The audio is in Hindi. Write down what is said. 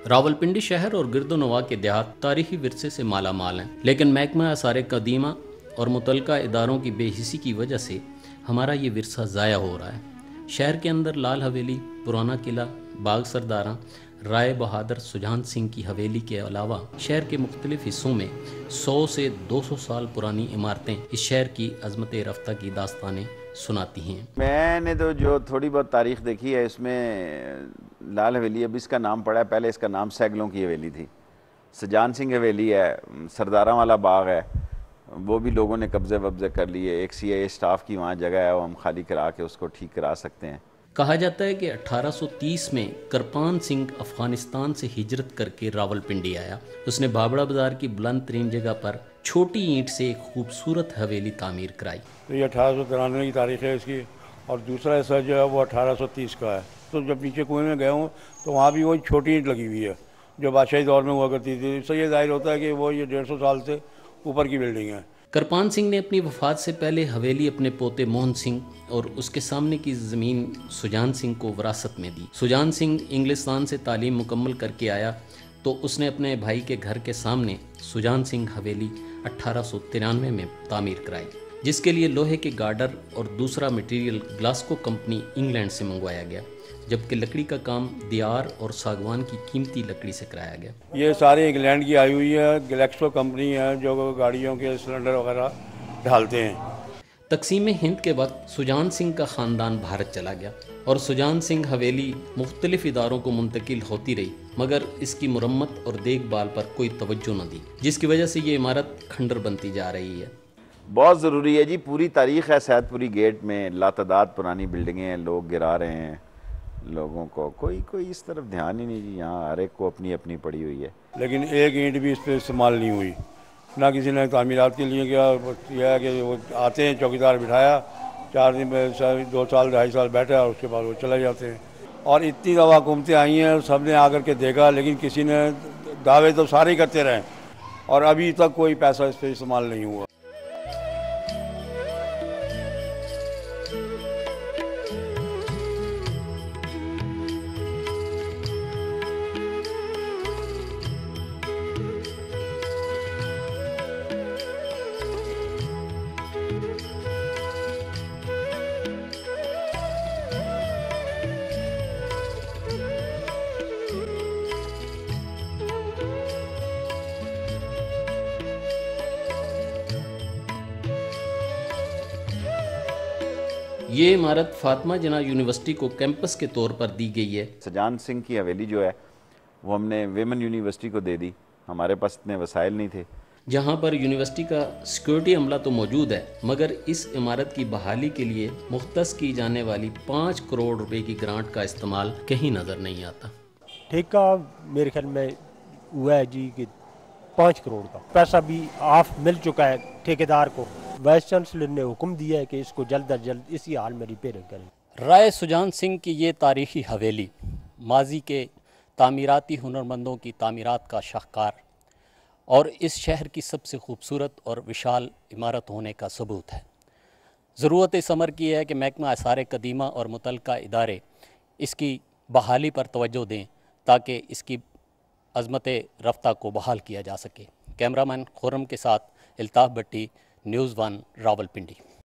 रावलपिंडी शहर और गिरदोनवा के देहात तारीखी विरसे से माला माल हैं, लेकिन महकमा आसार कदीमा और मुतलका इदारों की बेहिसी की वजह से हमारा ये विरसा ज़ाया हो रहा है। शहर के अंदर लाल हवेली, पुराना किला, बाग सरदारा, राय बहादुर सुजान सिंह की हवेली के अलावा शहर के मुख्तलिफ हिस्सों में 100 से 200 साल पुरानी इमारतें इस शहर की अजमत रफ्ता की दास्तानें सुनाती हैं। मैंने तो जो थोड़ी बहुत तारीख देखी है, इसमें लाल हवेली, अब इसका नाम पड़ा है, पहले इसका नाम सैगलों की हवेली थी। सुजान सिंह हवेली है, सरदारा वाला बाग है, वो भी लोगों ने कब्जे वब्जे कर लिए। एक CIA स्टाफ की वहाँ जगह है, वो हम खाली करा के उसको ठीक करा सकते हैं। कहा जाता है कि 1830 में करपान सिंह अफगानिस्तान से हिजरत करके रावलपिंडी आया। उसने भाबड़ा बाजार की बुलंद तरीन जगह पर छोटी ईंट से एक खूबसूरत हवेली तामीर कराई। तो ये 1893 की तारीख है इसकी, और दूसरा हिस्सा जो है वो 1830 का है। तो जब नीचे कुएं में गए हूँ तो वहाँ भी वही छोटी ईंट लगी हुई है जो बादशाही दौर में हुआ करती थी। इससे ये जाहिर होता है कि वो ये 150 साल से ऊपर की बिल्डिंग है। करपान सिंह ने अपनी वफात से पहले हवेली अपने पोते मोहन सिंह और उसके सामने की ज़मीन सुजान सिंह को विरासत में दी। सुजान सिंह इंग्लिस्तान से तालीम मुकम्मल करके आया तो उसने अपने भाई के घर के सामने सुजान सिंह हवेली 1893 में तामीर कराई, जिसके लिए लोहे के गार्डर और दूसरा मटेरियल ग्लास्को कंपनी इंग्लैंड से मंगवाया गया, जबकि लकड़ी का काम दियार और सागवान की कीमती लकड़ी से कराया गया। ये सारी इंग्लैंड की आई हुई है, ग्लैक्सो कंपनी है जो गाड़ियों के सिलेंडर वगैरह ढालते हैं। तकसीम हिंद के वक्त सुजान सिंह का ख़ानदान भारत चला गया और सुजान सिंह हवेली मुख्तलिफ इदारों को मुंतकिल होती रही, मगर इसकी मुरम्मत और देखभाल पर कोई तवज्जो न दी, जिसकी वजह से ये इमारत खंडर बनती जा रही है। बहुत ज़रूरी है जी, पूरी तारीख़ है सैदपुरी गेट में, लातादाद पुरानी बिल्डिंगें हैं, लोग गिरा रहे हैं लोगों को, कोई इस तरफ ध्यान ही नहीं जी। यहाँ हर एक को अपनी अपनी पड़ी हुई है, लेकिन एक ईंट भी इस पर इस्तेमाल नहीं हुई, ना किसी ने तामीरात के लिए किया। यह है कि वो आते हैं, चौकीदार बिठाया, 4 दिन में 2 साल 2.5 साल बैठा और उसके बाद वो चले जाते हैं। और इतनी दफ़ा हुकूमतें आई हैं, सब ने आकर के देखा, लेकिन किसी ने दावे तो सारे ही करते रहे और अभी तक कोई पैसा इस पर इस्तेमाल नहीं हुआ। ये इमारत फातिमा जिन्ना यूनिवर्सिटी को कैंपस के तौर पर दी गई है। सुजान सिंह की हवेली जो है वो हमने वेमन यूनिवर्सिटी को दे दी, हमारे पास इतने वसाइल नहीं थे। जहाँ पर यूनिवर्सिटी का सिक्योरिटी अमला तो मौजूद है, मगर इस इमारत की बहाली के लिए मुख्तस की जाने वाली 5 करोड़ रुपए की ग्रांट का इस्तेमाल कहीं नज़र नहीं आता। ठेका मेरे ख्याल में हुआ है जी कि 5 करोड़ का पैसा भी हाफ मिल चुका है ठेकेदार को। वाइस चांसलर ने हुक्म दिया है कि इसको जल्द अज जल्द इसी हाल में रिपेयर करें। राय सुजान सिंह की ये तारीखी हवेली माजी के तामीराती हुनरमंदों की तामीरात का शाहकार और इस शहर की सबसे खूबसूरत और विशाल इमारत होने का सबूत है। ज़रूरत इस अमर की है कि महकमा आसार कदीमा और मुतलका इदारे इसकी बहाली पर तवज्जो दें ताकि इसकी अज़मत रफ्ता को बहाल किया जा सके। कैमरामैन खुर्रम के साथ इल्ताफ़ भट्टी, न्यूज़ 1 रावलपिंडी।